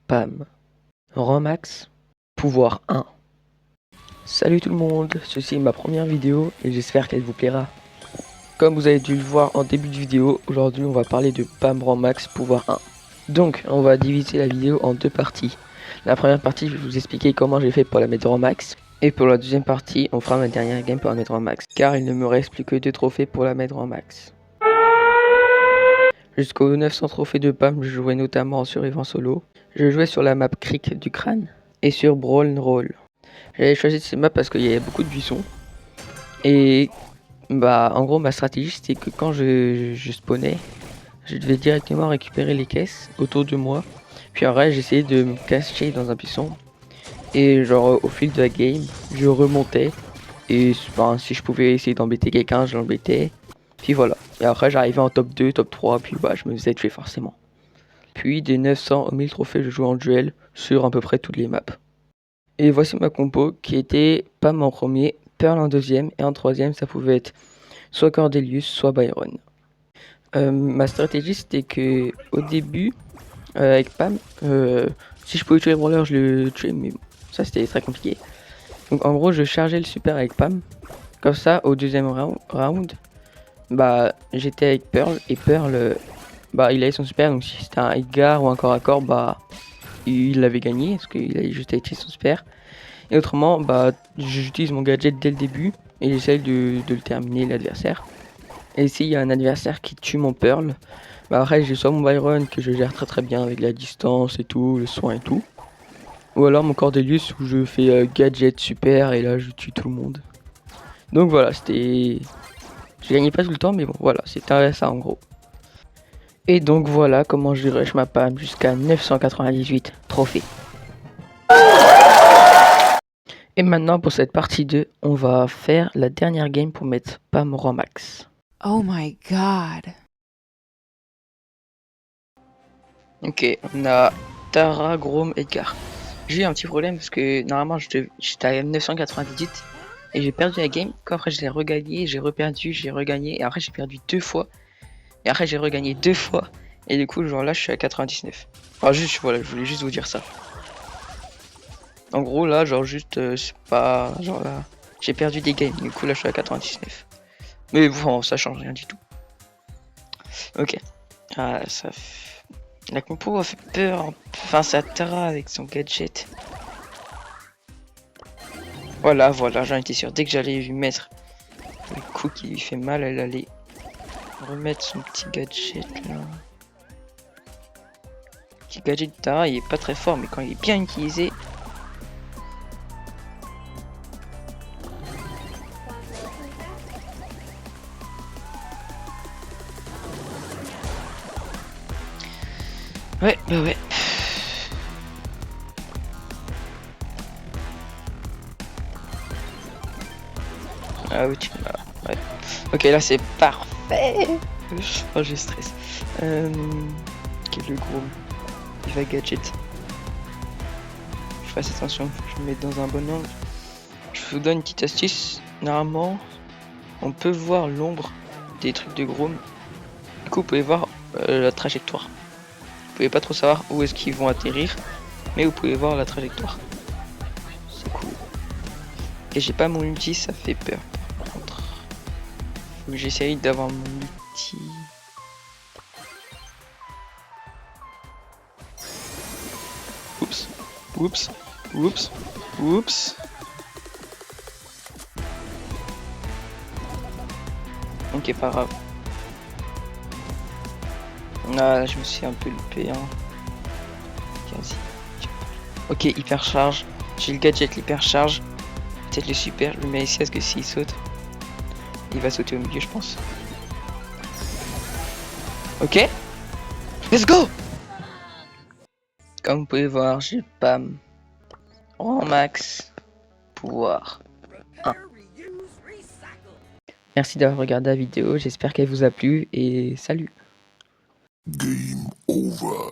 Pam. Rang max, pouvoir 1. Salut tout le monde, ceci est ma première vidéo et j'espère qu'elle vous plaira. Comme vous avez dû le voir en début de vidéo, aujourd'hui on va parler de Pam rang max pouvoir 1. Donc on va diviser la vidéo en deux parties. La première partie, je vais vous expliquer comment j'ai fait pour la mettre en max. Et pour la deuxième partie, on fera ma dernière game pour la mettre en max. Car il ne me reste plus que 2 trophées pour la mettre en max. Jusqu'aux 900 trophées de Pam, je jouais notamment en survivant solo. Je jouais sur la map Crick du crâne et sur Brawl Roll. J'avais choisi ces maps parce qu'il y avait beaucoup de buissons. Et bah en gros ma stratégie c'était que quand je spawnais, je devais directement récupérer les caisses autour de moi. Puis après j'essayais de me cacher dans un buisson. Et genre au fil de la game, je remontais. Et ben, si je pouvais essayer d'embêter quelqu'un, je l'embêtais. Puis voilà. Et après j'arrivais en top 2, top 3, puis bah je me faisais tuer forcément. Puis des 900 aux 1000 trophées, je jouais en duel sur à peu près toutes les maps. Et voici ma compo qui était Pam en premier, Pearl en deuxième, et en troisième ça pouvait être soit Cordelius, soit Byron. Ma stratégie c'était que au début, avec Pam, si je pouvais tuer le brawler, je le tuais, mais bon, ça c'était très compliqué. Donc en gros je chargeais le super avec Pam, comme ça au deuxième round, bah j'étais avec Pearl, et Pearl, bah il avait son super, donc si c'était un Edgar ou un corps à corps, bah il avait gagné, parce qu'il avait juste été son super. Et autrement, bah j'utilise mon gadget dès le début, et j'essaye de le terminer l'adversaire. Et s'il y a un adversaire qui tue mon Pearl, bah après j'ai soit mon Byron que je gère très bien avec la distance et tout, le soin et tout. Ou alors mon Cordelius où je fais gadget super et là je tue tout le monde. Donc voilà, c'était... Je gagnais pas tout le temps mais bon voilà, c'était ça en gros. Et donc voilà comment je rush ma Pam jusqu'à 998 trophées. Et maintenant pour cette partie 2, on va faire la dernière game pour mettre Pam rang max. Oh my god. Ok, on a Tara, Grom, Edgar. J'ai eu un petit problème parce que normalement j'étais à 998 et j'ai perdu la game. Quand après je l'ai regagné, j'ai reperdu, j'ai regagné et après j'ai perdu 2 fois. Et après j'ai regagné 2 fois. Et du coup genre là je suis à 99. Enfin juste voilà, je voulais juste vous dire ça. En gros là genre juste c'est pas genre là j'ai perdu des games. Du coup là je suis à 99. Mais bon ça change rien du tout. Ok. Ah ça la compo a fait peur. Enfin c'est Tara avec son gadget. Voilà, j'en étais sûr. Dès que j'allais lui mettre le coup qui lui fait mal, elle allait remettre son petit gadget là. Petit gadget de Tara, il est pas très fort, mais quand il est bien utilisé. Ouais, bah ouais. Ah oui, tu m'as. Ouais. Ok, là c'est parfait. Oh, je stresse. Quel le gros. Il va gadget. Je fasse attention, je me mets dans un bon angle. Je vous donne une petite astuce. Normalement, on peut voir l'ombre des trucs de Grom. Du coup, vous pouvez voir la trajectoire. Vous pouvez pas trop savoir où est-ce qu'ils vont atterrir, mais vous pouvez voir la trajectoire. C'est cool. Et j'ai pas mon ulti, ça fait peur. Par contre, faut que j'essaye d'avoir mon ulti. Oups, oups, oups, oups. Ok, pas grave. Ah, je me suis un peu loupé. Hein. Quasi. Ok, hyper charge. J'ai le gadget, l'hyper charge. Peut-être le super, je le mets ici parce que s'il saute, il va sauter au milieu, je pense. Ok, let's go! Comme vous pouvez voir, j'ai Pam en max pouvoir 1. Merci d'avoir regardé la vidéo, j'espère qu'elle vous a plu et salut! Game over.